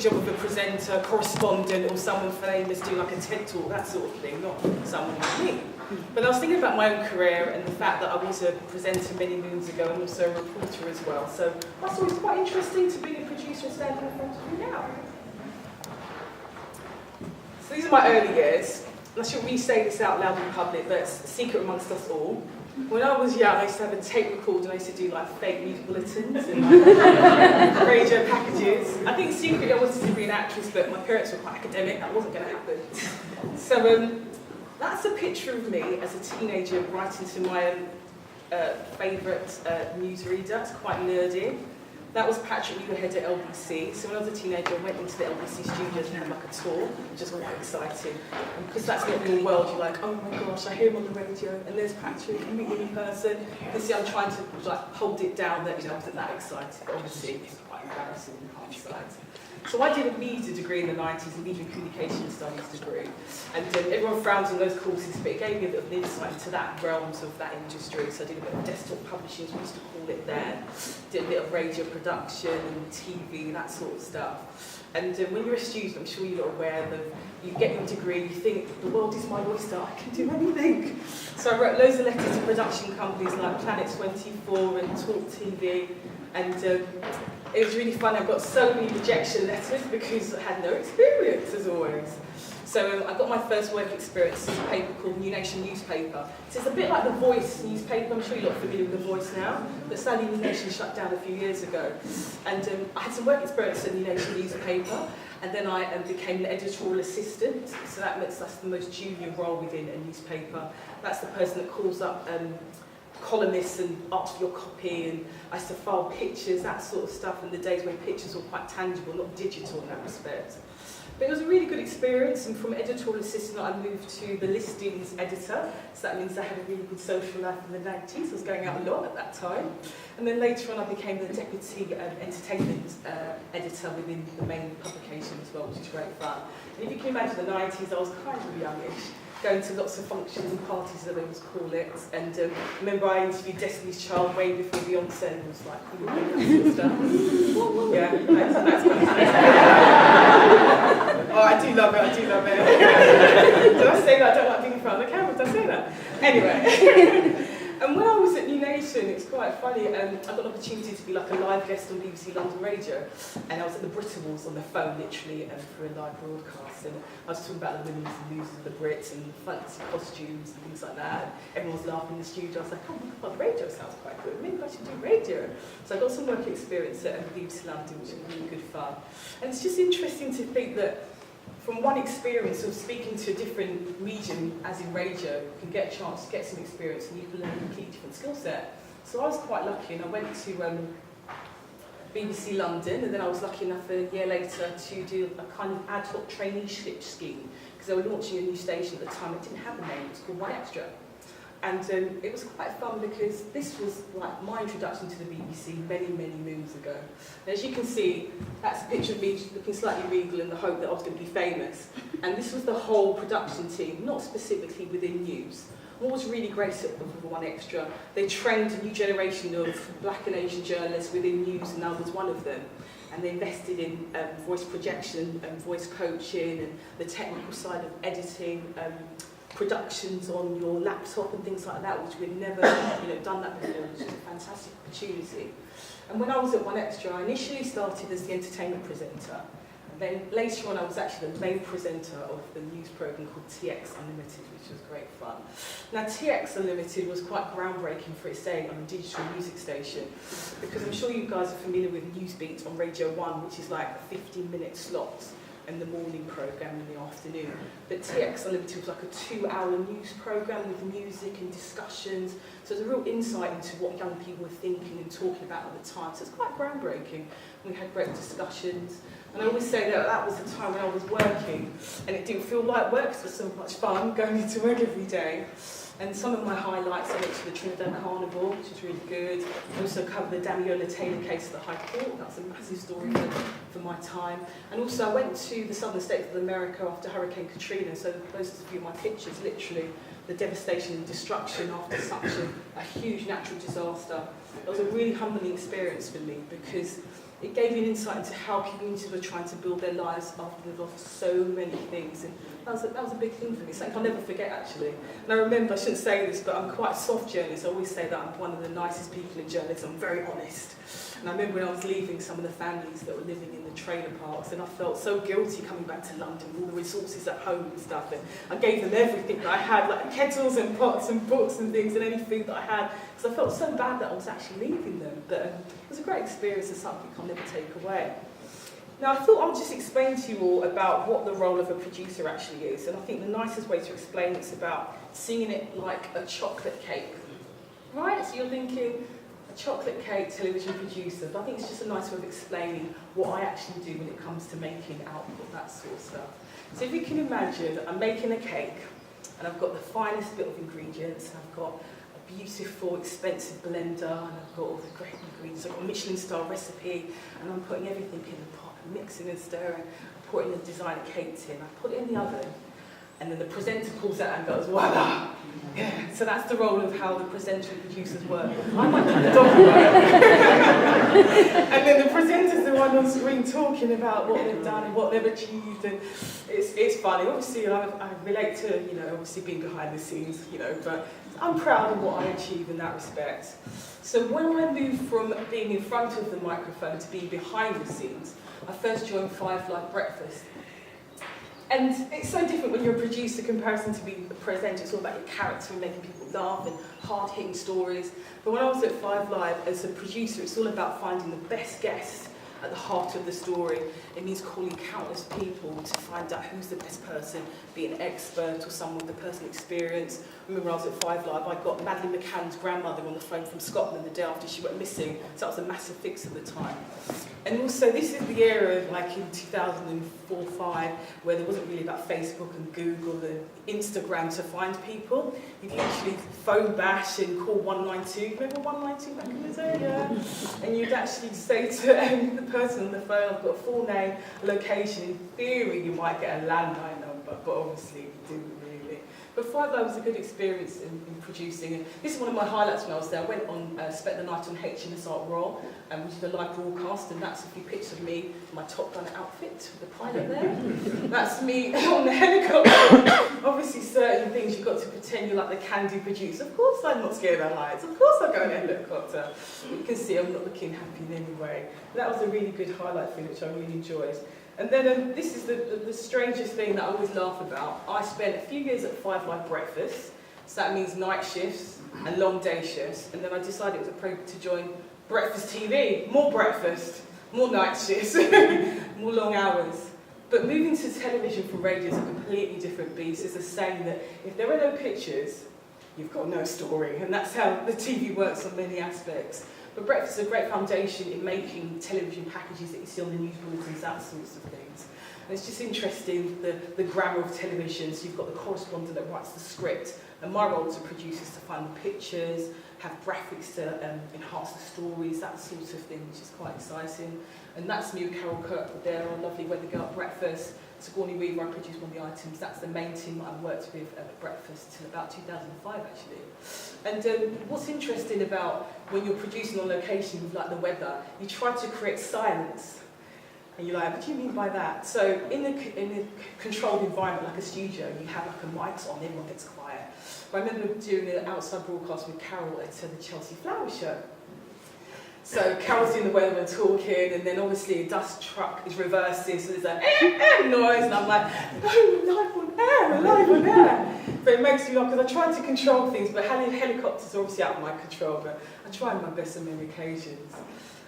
job of a presenter, correspondent, or someone famous doing like a TED talk, that sort of thing, not someone like me. But I was thinking about my own career and the fact that I was a presenter many moons ago and also a reporter as well. So I thought it was quite interesting to be a producer and standing in front of you now. So these are my early years. I shouldn't really say this out loud in public, but it's a secret amongst us all. When I was young, I used to have a tape recorder and I used to do like fake news bulletins and like, radio packages. I think secretly I wanted to be an actress, but my parents were quite academic, that wasn't going to happen. So that's a picture of me as a teenager writing to my favourite newsreader. It's quite nerdy. That was Patrick, you were head at LBC. So when I was a teenager, I went into the LBC studios and had like a tour, which was quite exciting. And because that's not your world, you're like, oh my gosh, I hear him on the radio, and there's Patrick, I meet him in person. You see, I'm trying to like hold it down that I wasn't that excited. But obviously, it's quite embarrassing in hindsight. So I did a media degree in the 90s, a media and communication studies degree. And everyone frowns on those courses, but it gave me a bit of an insight into that realms of that industry. So I did a bit of desktop publishing, as we used to call it then. Did a bit of radio production and TV, that sort of stuff. And when you're a student, I'm sure you're aware that you get your degree, you think, the world is my oyster, I can do anything. So I wrote loads of letters to production companies like Planet 24 and Talk TV. And it was really fun. I got so many rejection letters because I had no experience, as always. So I got my first work experience in a paper called New Nation newspaper. So it's a bit like The Voice newspaper. I'm sure you're not familiar with The Voice now, but sadly New Nation shut down a few years ago. And I had some work experience in New Nation newspaper, and then I became an editorial assistant. So that means that's the most junior role within a newspaper. That's the person that calls up columnists and asks for your copy, and I used to file pictures, that sort of stuff, in the days when pictures were quite tangible, not digital in that respect. But it was a really good experience, and from editorial assistant I moved to the listings editor, so that means I had a really good social life in the 90s. I was going out a lot at that time. And then later on I became the deputy entertainment editor within the main publication as well, which is great fun. And if you can imagine the 90s, I was kind of youngish, going to lots of functions and parties, as they always call it. And remember I interviewed Destiny's Child way before Beyonce, and was like, that sort of stuff. Yeah, that's oh, I do love it, Did I say that I don't like being in front of the camera? Did I say that? Anyway. And when I was at New Nation, it's quite funny, I got an opportunity to be like a live guest on BBC London Radio, and I was at the Brit Awards on the phone, literally, for a live broadcast, and I was talking about the winners and losers of the Brits, and fancy costumes and things like that, and everyone was laughing in the studio. I was like, oh my god, radio sounds quite good, maybe I should do radio. So I got some work experience at BBC London, which was really good fun. And it's just interesting to think that from one experience of speaking to a different medium, as in radio, you can get a chance to get some experience and you can learn a completely different skill set. So I was quite lucky, and I went to BBC London, and then I was lucky enough a year later to do a kind of ad hoc traineeship scheme, because they were launching a new station at the time. It didn't have a name, it was called One Extra. And it was quite fun because this was like my introduction to the BBC many, many moons ago. And as you can see, that's a picture of me looking slightly regal in the hope that I was going to be famous. And this was the whole production team, not specifically within news. What was really great at One Extra, they trained a new generation of Black and Asian journalists within news, and I was one of them. And they invested in voice projection and voice coaching and the technical side of editing, productions on your laptop and things like that, which we'd never done that before, which was a fantastic opportunity. And when I was at One Extra, I initially started as the entertainment presenter. And then later on, I was actually the main presenter of the news programme called TX Unlimited, which was great fun. Now, TX Unlimited was quite groundbreaking for its day on a digital music station, because I'm sure you guys are familiar with Newsbeat on Radio 1, which is like a 15-minute slot, and the morning programme in the afternoon. But TX Unlimited was like a 2-hour news programme with music and discussions. So there's a real insight into what young people were thinking and talking about at the time. So it's quite groundbreaking. We had great discussions. And I always say that that was the time when I was working, and it didn't feel like work because it was so much fun going into work every day. And some of my highlights, I went to the Trinidad Carnival, which was really good. I also covered the Damiola Taylor case at the High Court. That was a massive story for my time. And also I went to the southern states of America after Hurricane Katrina, so those are a few of my pictures, literally the devastation and destruction after such a huge natural disaster. It was a really humbling experience for me, because it gave me an insight into how communities were trying to build their lives after they've lost so many things. And that was a big thing for me, something I'll never forget actually. And I remember, I shouldn't say this, but I'm quite a soft journalist. I always say that I'm one of the nicest people in journalism. I'm very honest. And I remember when I was leaving some of the families that were living in the trailer parks, and I felt so guilty coming back to London with all the resources at home and stuff. And I gave them everything that I had, like kettles and pots and books and things and any food that I had, because I felt so bad that I was actually leaving them. But it was a great experience and something I'll never take away. Now, I thought I'll just explain to you all about what the role of a producer actually is. And I think the nicest way to explain it's about seeing it like a chocolate cake. Right? So you're thinking, a chocolate cake television producer, but I think it's just a nice way of explaining what I actually do when it comes to making output, that sort of stuff. So if you can imagine, I'm making a cake, and I've got the finest bit of ingredients, and I've got a beautiful, expensive blender, and I've got all the great ingredients, I've got a Michelin-star recipe, and I'm putting everything in the pot, and mixing and stirring, putting the designer cake tin, I put it in the oven, and then the presenter pulls out and goes, voila! Yeah, so that's the role of how the presenter and producers work. I might do the dog work. And then the presenter's the one on screen talking about what they've done and what they've achieved, and it's funny. Obviously, I relate to, obviously being behind the scenes, but I'm proud of what I achieve in that respect. So when I moved from being in front of the microphone to being behind the scenes, I first joined 5 Live Breakfast. And it's so different when you're a producer comparison to being a presenter. It's all about your character and making people laugh and hard-hitting stories. But when I was at 5 Live as a producer, it's all about finding the best guests at the heart of the story. It means calling countless people to find out who's the best person, be an expert or someone with the personal experience. I remember when I was at 5 Live, I got Madeleine McCann's grandmother on the phone from Scotland the day after she went missing, so that was a massive fix at the time. And also, this is the era, like in 2004-05, where there wasn't really about Facebook and Google and Instagram to find people. You'd literally phone bash and call 192. Remember 192 back in the day? Yeah. And you'd actually say to the person on the phone, I've got a full name, a location. In theory, you might get a landline number, but obviously you didn't really. But 5 Live was a good experience in producing. And this is one of my highlights when I was there. I went on, spent the night on HMS Art Royal, which is a live broadcast, and that's a few pictures of me in my Top Gun outfit with the pilot there. That's me on the helicopter. Obviously, certain things you've got to pretend you're like the can-do producer. Of course I'm not scared of heights. Of course I'll go in a helicopter. But you can see I'm not looking happy in any way. That was a really good highlight for me, which I really enjoyed. And then this is the strangest thing that I always laugh about. I spent a few years at 5 Live Breakfast, so that means night shifts and long day shifts, and then I decided it was appropriate to join Breakfast TV, more breakfast, more night shifts, more long hours. But moving to television from radio is a completely different beast. It's a saying that if there are no pictures, you've got no story, and that's how the TV works on many aspects. But breakfast is a great foundation in making television packages that you see on the news bulletins, that sorts of things. And it's just interesting, the grammar of television. So you've got the correspondent that writes the script, and my role as a producer is to find the pictures, have graphics to enhance the stories, that sort of thing, which is quite exciting. And that's me with Carol Kirkwood there, our lovely Weather Girl at Breakfast. Sigourney Weaver, I produced one of the items. That's the main team that I worked with at Breakfast till about 2005, actually. And what's interesting about when you're producing on location with like the weather, you try to create silence. And you're like, what do you mean by that? So in a controlled environment like a studio, you have like a mics on, everyone gets quiet. But I remember doing an outside broadcast with Carol at the Chelsea Flower Show. So Carol's doing the weather and talking, and then obviously a dust truck is reversing, so there's a noise, and I'm like, no, we're live on air. But it makes me laugh, because I try to control things, but helicopters are obviously out of my control, but I try my best on many occasions.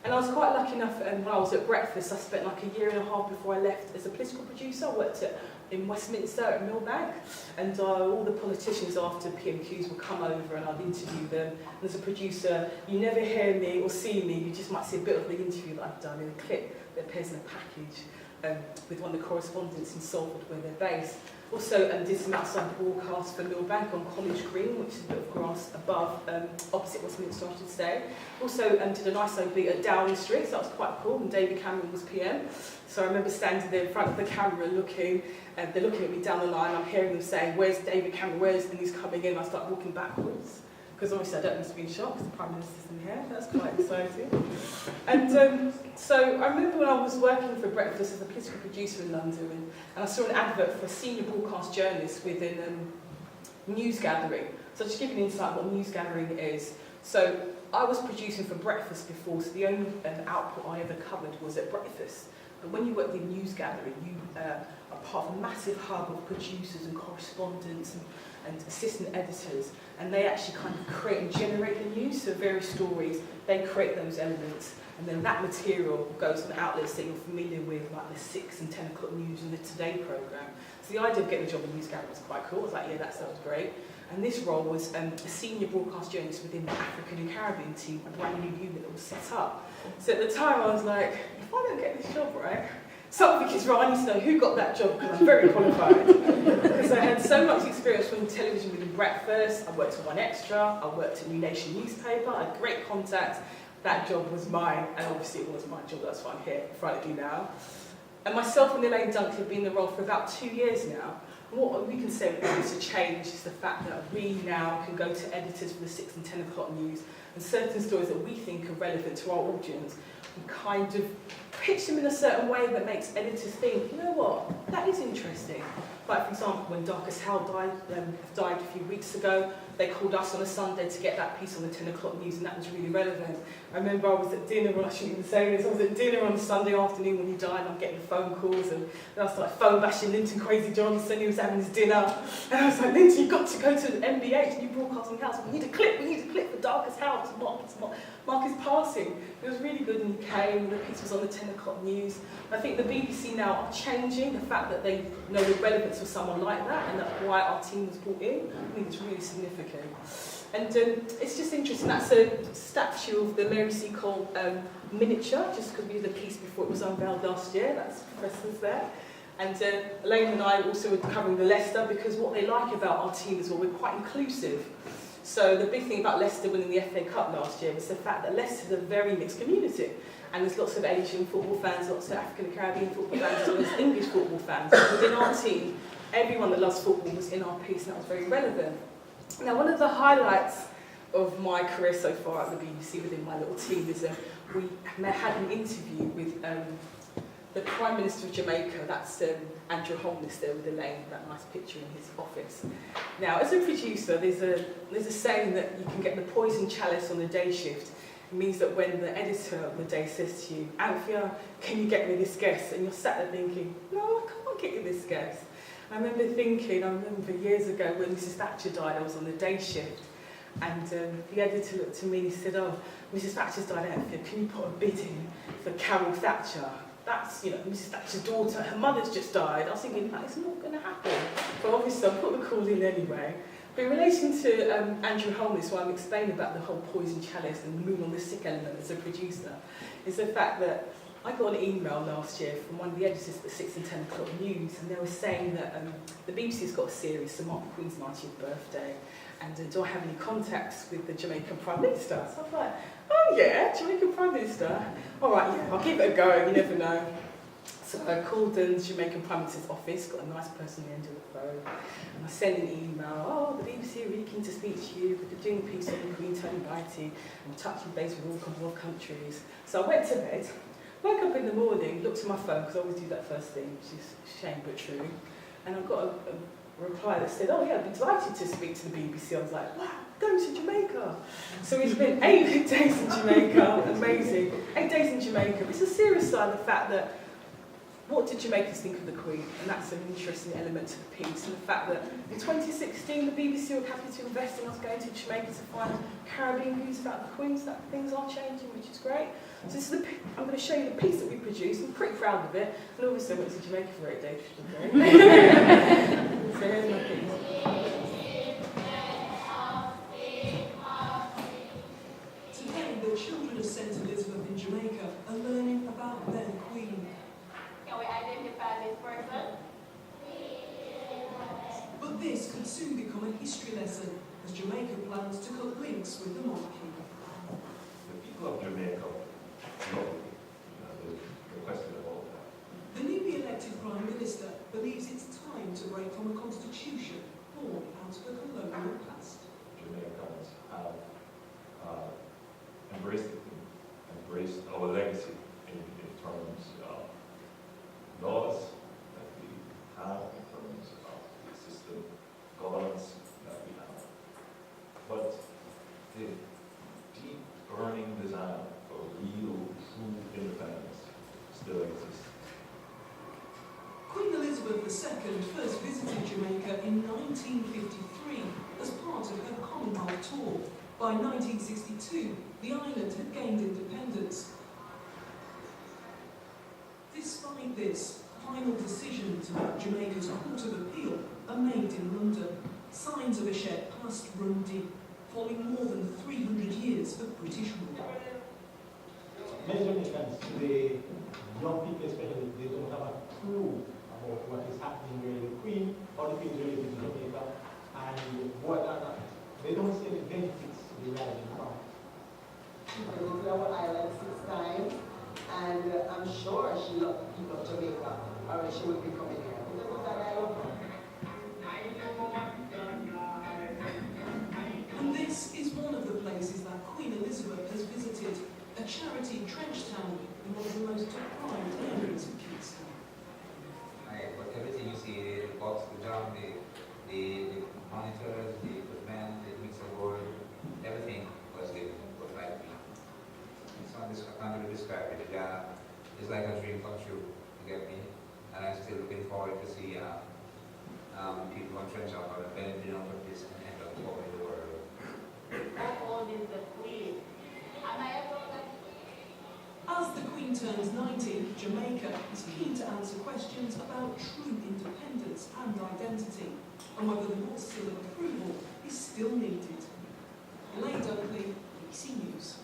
And I was quite lucky enough, when I was at Breakfast, I spent like a year and a half before I left as a political producer. I worked in Westminster at Millbank, and all the politicians after PMQs would come over and I'd interview them. And as a producer, you never hear me or see me, you just might see a bit of the interview that I've done in a clip that appears in a package with one of the correspondents in Salford where they're based. Also did some outside broadcasts for Millbank on College Green, which is a bit of grass above, opposite Westminster, I should say. Also did a nice OB at Downing Street, so that was quite cool, and David Cameron was PM. So I remember standing there in front of the camera looking, and they're looking at me down the line, I'm hearing them saying, where's David Cameron, and he's coming in, and I start walking backwards, because obviously I don't need to be in shock because the Prime Minister's in here. That's quite exciting. And so I remember when I was working for Breakfast as a political producer in London, and I saw an advert for a senior broadcast journalist within news gathering. So I'll just give you an insight of what news gathering is. So I was producing for Breakfast before, so the only output I ever covered was at Breakfast. But when you work in news gathering, you are part of a massive hub of producers and correspondents and assistant editors, and they actually kind of create and generate the news. So various stories, they create those elements, and then that material goes on outlets that you're familiar with, like the 6 and 10 o'clock news and the Today programme. So the idea of getting a job in news gathering was quite cool. I was like, yeah, that sounds great. And this role was a senior broadcast journalist within the African and Caribbean team, a brand new unit that was set up. So at the time I was like, if I don't get this job, right, something is right, I need to know who got that job because I'm very qualified. Because I had so much experience from television within Breakfast, I worked at One Extra, I worked at New Nation newspaper, I had great contacts. That job was mine, and obviously it was my job, that's why I'm here in front of you now. And myself and Elaine Duncan have been in the role for about 2 years now. And what we can say is a change is the fact that we now can go to editors for the 6 and 10 o'clock news, and certain stories that we think are relevant to our audience, we kind of pitch them in a certain way that makes editors think, you know what, that is interesting. Like, for example, when Darkest Hell died a few weeks ago, they called us on a Sunday to get that piece on the 10 o'clock news, and that was really relevant. I remember I was at dinner, well, I shouldn't even say this, I was at dinner on a Sunday afternoon when he died, and I'm getting phone calls, and then I started phone bashing Linton Crazy Johnson, he was having his dinner, and I was like, Linton, you've got to go to the MBH, New Broadcasting House, we need a clip for Darkest Hell to mark his passing. It was really good, and he came, and the piece was on the 10 o'clock news. I think the BBC now are changing the fact that they know the relevance of someone like that, and that's why our team was brought in. I think it's really significant. And it's just interesting, that's a statue of the Mary C. Cole miniature, just because we did a piece before it was unveiled last year, that's Professor's there. And Elaine and I also were covering the Leicester, because what they like about our team is, well, we're quite inclusive. So the big thing about Leicester winning the FA Cup last year was the fact that Leicester's a very mixed community. And there's lots of Asian football fans, lots of African and Caribbean football fans, as well as English football fans. But within our team, everyone that loves football was in our piece, and that was very relevant. Now, one of the highlights of my career so far at the BBC within my little team is we had an interview with the Prime Minister of Jamaica, that's Andrew Holness there with Elaine, that nice picture in his office. Now, as a producer, there's a saying that you can get the poison chalice on the day shift. It means that when the editor of the day says to you, Anthea, can you get me this guest? And you're sat there thinking, no, I can't get you this guest. I remember years ago when Mrs. Thatcher died, I was on the day shift, and the editor looked to me and he said, oh, Mrs. Thatcher's died, Anthea, can you put a bid in for Carol Thatcher? That's, you know, Mrs. Thatcher's daughter, her mother's just died. I was thinking, it's not going to happen. But obviously I put the call in anyway. But in relation to Andrew Holness, what I'm explaining about the whole poison chalice and moon on the sick element as a producer, is the fact that I got an email last year from one of the editors at the 6 and 10 o'clock news, and they were saying that the BBC's got a series to mark the Queen's 90th birthday, and do I have any contacts with the Jamaican Prime Minister? So I was like, oh yeah, Jamaican Prime Minister? All right, yeah, I'll give it a go, you never know. So I called the Jamaican Prime Minister's office, got a nice person on the end of the phone, and I sent an email, oh, the BBC are really keen to speak to you, we're doing a piece on the Queen turning 90, and touching base with all Commonwealth countries. So I went to bed, woke up in the morning, looked at my phone, because I always do that first thing, which is a shame but true, and I got a reply that said, oh yeah, I'd be delighted to speak to the BBC. I was like, wow, going to Jamaica. So we spent 8 days in Jamaica, amazing. 8 days in Jamaica. It's a serious side of the fact that, what did Jamaicans think of the Queen? And that's an interesting element to the piece. And the fact that in 2016, the BBC were happy to invest in us going to Jamaica to find Caribbean news about the Queen, so that things are changing, which is great. So this is I'm going to show you the piece that we produced. I'm pretty proud of it. And obviously I went to Jamaica for 8 days, which is great. So here's my piece. Today, the children of St. Elizabeth in Jamaica are learning about their Queen. Can we identify this person? But this could soon become a history lesson as Jamaica plans to cut links with the monarchy. The people of Jamaica know the question about that. The newly elected Prime Minister believes it's time to break from a constitution born out of the colonial past. Jamaicans have at all. By 1962, the island had gained independence. Despite this, final decisions about Jamaica's Court of Appeal are made in London. Signs of a shared past run deep, following more than 300 years of British rule. Many Jamaicans today, young people especially, they don't have a clue about what is happening with the Queen or the Queen's related to Jamaica, and what are not. They don't see any benefits deriving from. She visited our island 6 times, and I'm sure she loved the people of Jamaica, or she would be coming here. Because of that, I love her. And this is one of the places that Queen Elizabeth has visited, a charity trench town in one of the most deprived areas of Kingston. Right, but everything you see, the box, the drum, the monitors, the equipment, the mixer board, everything was given, was like me. It's not this, I can't really describe it. It's like a dream come true, you get me? And I'm still looking forward to see people on Trench Out or benefiting out of this and end up over the world. How old is the Queen? Am I able to... As the Queen turns 90, Jamaica is keen to answer questions about true independence and identity, and whether the North seal of approval is still needed. Elaine Dunkley, BBC News.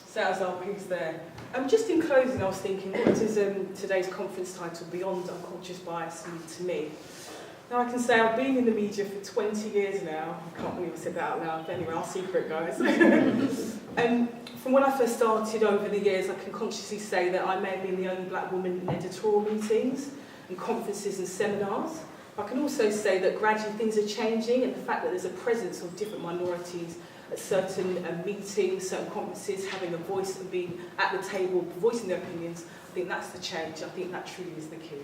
So that was our piece there. Just in closing, I was thinking, what is today's conference title, Beyond Unconscious Bias, mean to me? Now I can say I've been in the media for 20 years now. I can't believe I said that out loud, but anyway, I'll secret, guys. From when I first started over the years, I can consciously say that I may have been the only black woman in editorial meetings and conferences and seminars. I can also say that gradually things are changing, and the fact that there's a presence of different minorities at certain meetings, certain conferences, having a voice and being at the table, voicing their opinions, I think that's the change. I think that truly is the key.